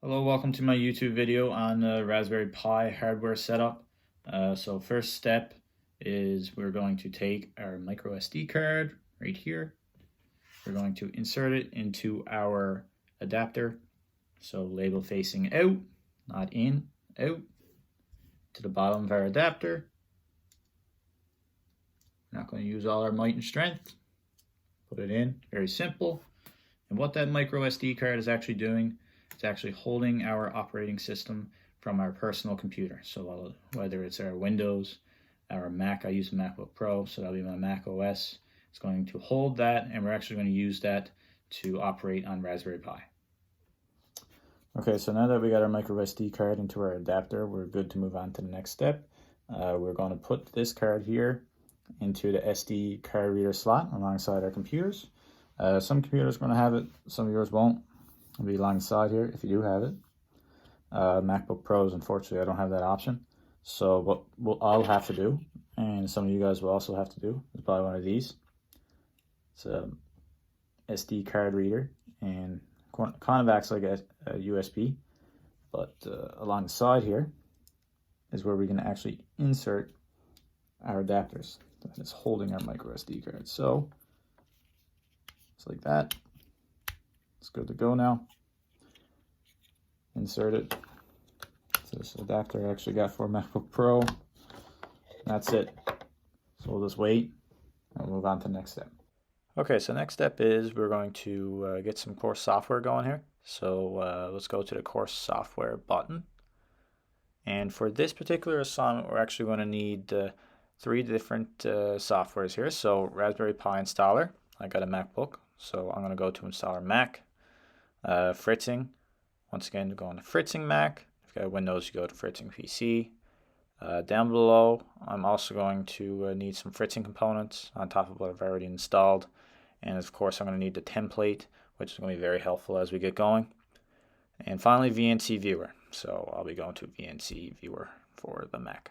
Hello, welcome to my YouTube video on the Raspberry Pi hardware setup. So first step is we're going to take our micro SD card right here. We're going to insert it into our adapter. So label facing out, not in, out, to the bottom of our adapter. We're not going to use all our might and strength. Put it in, very simple. And what that micro SD card is actually doing, it's actually holding our operating system from our personal computer. So whether it's our Windows, our Mac, I use a MacBook Pro, so that'll be my Mac OS. It's going to hold that, and we're actually going to use that to operate on Raspberry Pi. Okay, so now that we got our micro SD card into our adapter, we're good to move on to the next step. We're going to put this card here into the SD card reader slot alongside our computers. Some computers are going to have it, some of yours won't. It'll be alongside here if you do have it. MacBook Pros, unfortunately, I don't have that option. So what I'll have to do, and some of you guys will also have to do, is buy one of these. It's a SD card reader and kind of acts like a USB, but along the side here is where we can actually insert our adapters that is holding our micro SD card. So it's like that. It's good to go now. Insert it. So this adapter I actually got for MacBook Pro. That's it. So we'll just wait and we'll move on to the next step. Okay, so next step is we're going to get some course software going here. So let's go to the course software button. And for this particular assignment, we're actually going to need 3 different softwares here. So Raspberry Pi installer. I got a MacBook, so I'm going to go to installer Mac. Fritzing, once again, go on to Fritzing Mac. If you got Windows, you go to Fritzing PC. Down below, I'm also going to need some Fritzing components on top of what I've already installed. And of course, I'm going to need the template, which is going to be very helpful as we get going. And finally, VNC Viewer. So I'll be going to VNC Viewer for the Mac.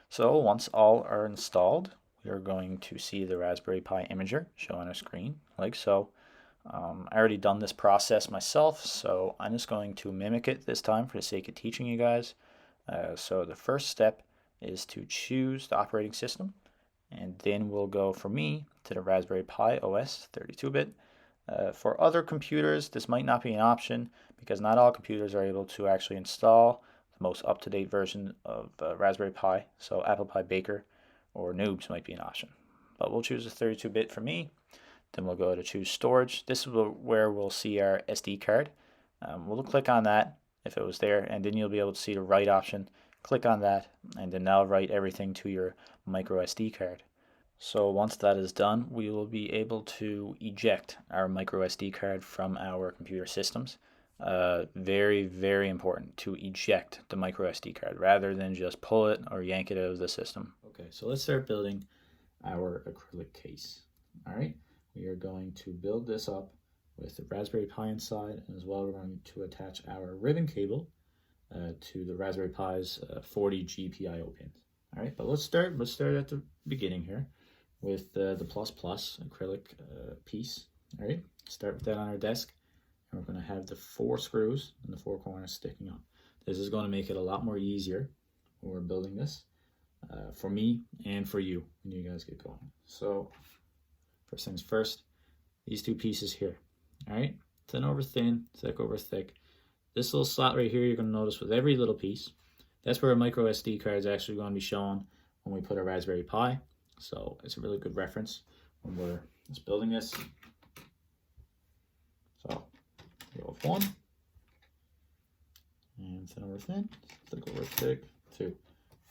So once all are installed, we are going to see the Raspberry Pi imager show on our screen, like so. I already done this process myself, so I'm just going to mimic it this time for the sake of teaching you guys. So the first step is to choose the operating system, and then we'll go, for me, to the Raspberry Pi OS 32-bit. For other computers, this might not be an option because not all computers are able to actually install the most up-to-date version of Raspberry Pi, so Apple Pi Baker or Noobs might be an option. But we'll choose a 32-bit for me. Then we'll go to choose storage. This is where we'll see our SD card. We'll click on that if it was there, and then you'll be able to see the write option. Click on that, and then now write everything to your micro SD card. So once that is done, we will be able to eject our micro SD card from our computer systems. Very, very important to eject the micro SD card rather than just pull it or yank it out of the system. Okay, so let's start building our acrylic case. All right. We are going to build this up with the Raspberry Pi inside, and as well we're going to attach our ribbon cable to the Raspberry Pi's 40 GPIO pins. All right, but let's start at the beginning here with the plus acrylic piece. All right, start with that on our desk, and we're going to have the 4 screws in the 4 corners sticking up. This is going to make it a lot more easier when we're building this for me and for you when you guys get going. So first things first, these 2 pieces here, all right? Thin over thin, thick over thick. This little slot right here, you're going to notice with every little piece, that's where a micro SD card is actually going to be shown when we put a Raspberry Pi. So it's a really good reference when we're just building this. So go with 1, and thin over thin, thick over thick, 2.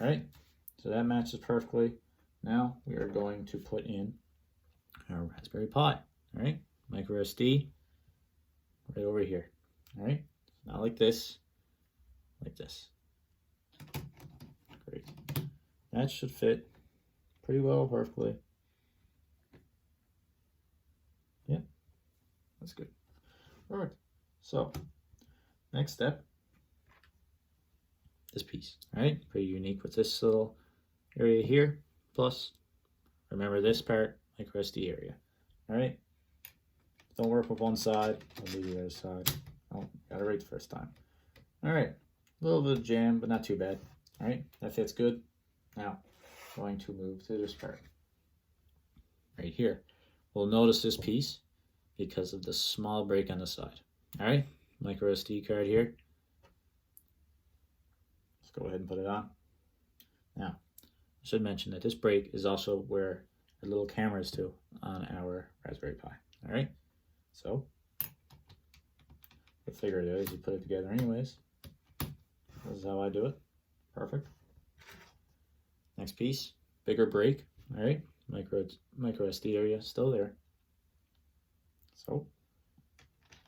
All right, so that matches perfectly. Now we are going to put in our Raspberry Pi, all right? Micro SD right over here, all right? Not like this, like this. Great. That should fit pretty well, perfectly. Yeah, that's good. All right, so next step, this piece, all right? Pretty unique with this little area here, plus, remember this part, micro SD area. All right, don't work with one side, I'll do the other side. Oh, got it right the first time. All right, a little bit of jam, but not too bad. All right, that fits good. Now, going to move to this part. Right here. We'll notice this piece because of the small break on the side. All right, micro SD card here. Let's go ahead and put it on. Now, I should mention that this break is also where the little camera is too on our Raspberry Pi. All right, so the figure it is, you put it together anyways. This is how I do it. Perfect. Next piece, bigger break. All right, micro SD area still there. So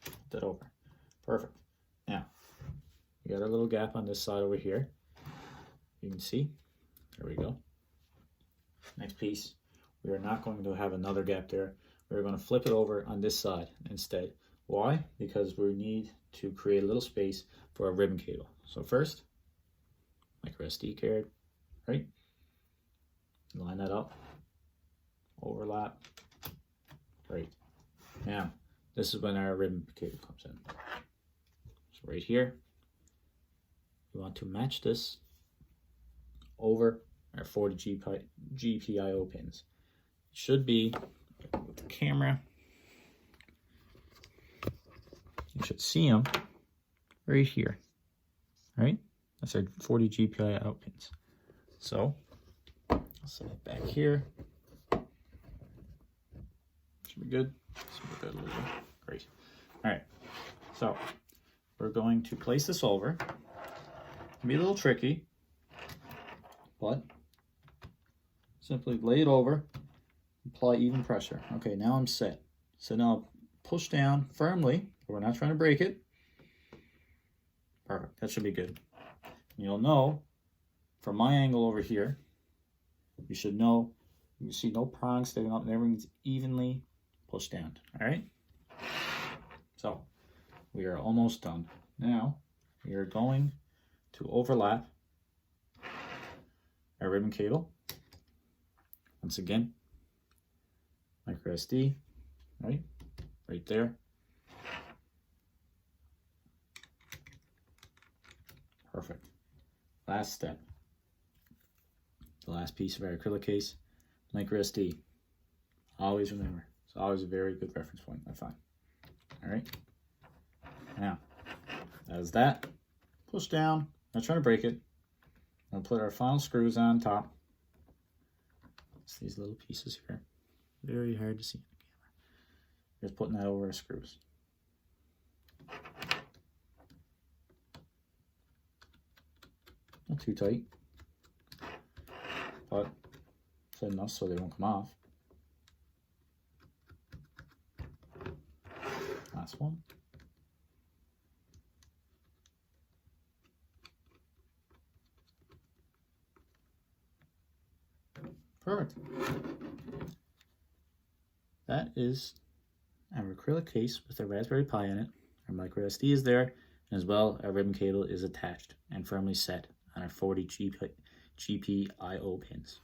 put that over. Perfect. Now we got a little gap on this side over here. You can see. There we go. Next piece, we are not going to have another gap there. We're going to flip it over on this side instead. Why? Because we need to create a little space for a ribbon cable. So first, micro SD card, right? Line that up, overlap. Great. Now, this is when our ribbon cable comes in. So right here, we want to match this over our 40 GPIO pins. It should be with the camera. You should see them right here, right? That's our 40 GPIO pins. So I'll set it back here. Should be good. Should be good. Great. All right. So we're going to place this over. It'll be a little tricky, but simply lay it over, apply even pressure. Okay, now I'm set. So now push down firmly. We're not trying to break it. Perfect. That should be good. You'll know from my angle over here, you should know, you see no prongs sticking up and everything's evenly pushed down. All right? So we are almost done. Now we are going to overlap our ribbon cable. Once again, micro SD, right there. Perfect. Last step. The last piece of our acrylic case, micro SD. Always remember, it's always a very good reference point, I find. All right. Now, as that, push down. Not trying to break it. I'll put our final screws on top. It's these little pieces here. Very hard to see in the camera. Just putting that over our screws. Not too tight, but fit enough so they won't come off. Last one. Perfect. That is our acrylic case with a Raspberry Pi in it. Our micro SD is there, and as well, our ribbon cable is attached and firmly set on our 40 GPIO pins.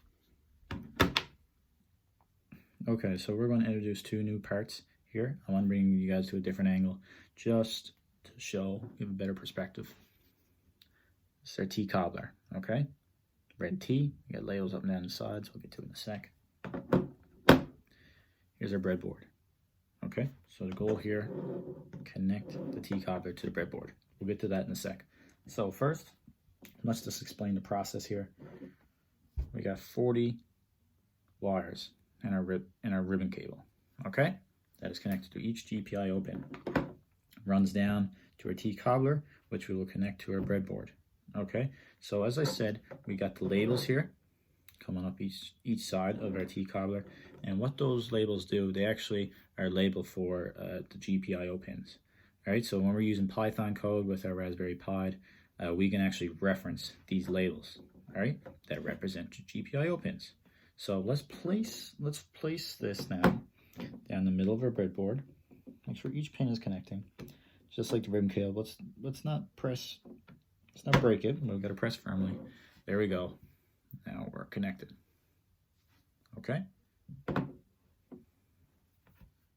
Okay, so we're going to introduce two new parts here. I want to bring you guys to a different angle just to give a better perspective. This is our T cobbler, okay? Red T, we got labels up and down the sides, we'll get to it in a sec. Here's our breadboard. Okay, so the goal here, connect the T cobbler to the breadboard. We'll get to that in a sec. So first, let's just explain the process here. We got 40 wires in our ribbon cable. Okay, that is connected to each GPIO pin. Runs down to our T cobbler, which we will connect to our breadboard. Okay, so as I said, we got the labels here coming up each side of our T cobbler, and what those labels do, they actually are labeled for the GPIO pins. All right, so when we're using Python code with our Raspberry Pi, we can actually reference these labels, all right, that represent GPIO pins. So let's place this now down the middle of our breadboard. Make sure each pin is connecting, just like the ribbon cable. Let's not break it. We've got to press firmly. There we go. Now we're connected. Okay.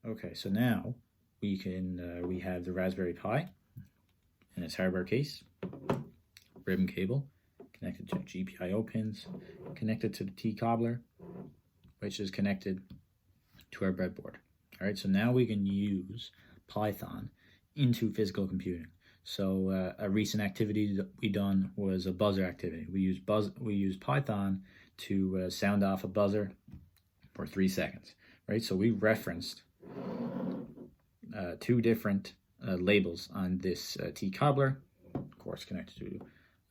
Okay. So now we have the Raspberry Pi, in its hardware case, ribbon cable connected to GPIO pins, connected to the T-cobbler, which is connected to our breadboard. All right, so now we can use Python into physical computing. So a recent activity that we done was a buzzer activity. We used Python to sound off a buzzer for 3 seconds, right? So we referenced 2 different labels on this T-cobbler, of course connected to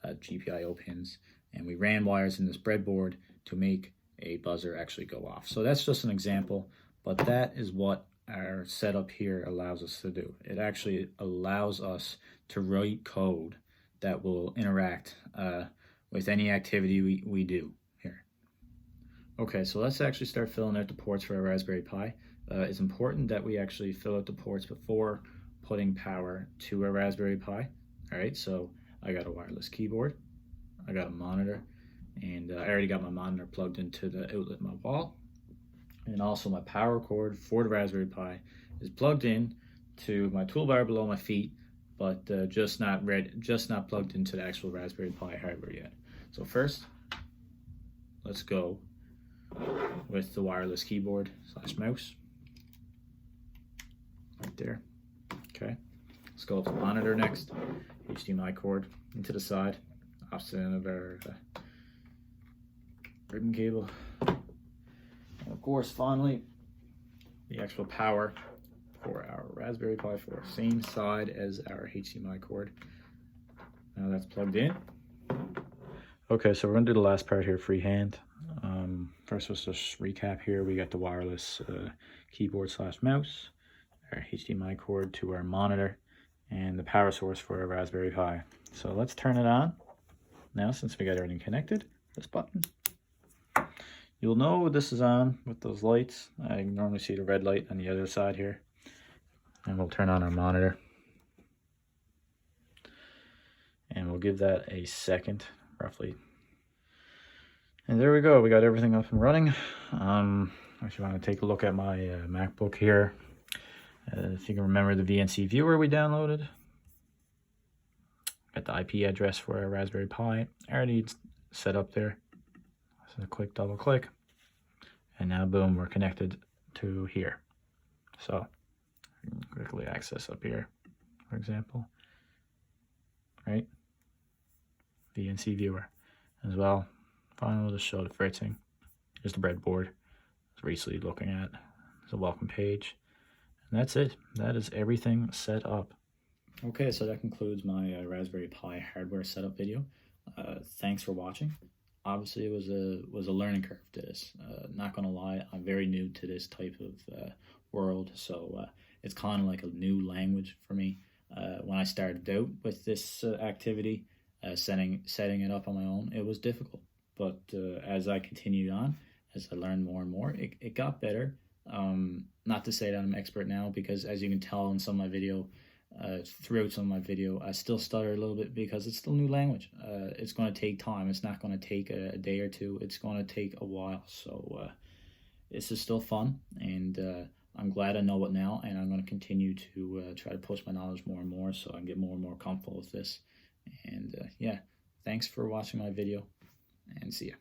GPIO pins, and we ran wires in this breadboard to make a buzzer actually go off. So that's just an example, but that is what our setup here allows us to do. It actually allows us to write code that will interact with any activity we do here. Okay, so let's actually start filling out the ports for our Raspberry Pi. It's important that we actually fill out the ports before putting power to a Raspberry Pi. All right, so I got a wireless keyboard, I got a monitor, and I already got my monitor plugged into the outlet in my wall. And also my power cord for the Raspberry Pi is plugged in to my toolbar below my feet, but just not plugged into the actual Raspberry Pi hardware yet. So first, let's go with the wireless keyboard / mouse. Right there. Okay. Let's go with the monitor next. HDMI cord into the side, opposite end of our ribbon cable. And of course, finally, the actual power for our Raspberry Pi 4, same side as our HDMI cord. Now that's plugged in. Okay, so we're gonna do the last part here freehand. First, let's just recap here. We got the wireless keyboard / mouse, our HDMI cord to our monitor, and the power source for our Raspberry Pi. So let's turn it on. Now, since we got everything connected, this button. You'll know this is on with those lights. I normally see the red light on the other side here. And we'll turn on our monitor. And we'll give that a second, roughly. And there we go, we got everything up and running. If you want to take a look at my MacBook here, if you can remember the VNC viewer we downloaded, got the IP address for our Raspberry Pi already set up there. So double click, and now boom, we're connected to here. So quickly access up here, for example, right? VNC viewer as well. Finally, we'll just show the fritzing. Here's the breadboard I was recently looking at. There's a welcome page. And that's it. That is everything set up. Okay, so that concludes my Raspberry Pi hardware setup video. Thanks for watching. Obviously, it was a learning curve to this. Not gonna lie, I'm very new to this type of world, so it's kind of like a new language for me. When I started out with this activity, setting it up on my own, it was difficult. But as I continued on, as I learned more and more, it got better. Not to say that I'm expert now, because as you can tell in some of my video, throughout some of my video, I still stutter a little bit because it's still new language. It's going to take time. It's not going to take a day or two. It's going to take a while. So this is still fun, and I'm glad I know it now, and I'm going to continue to try to push my knowledge more and more so I can get more and more comfortable with this. And yeah, thanks for watching my video, and see ya.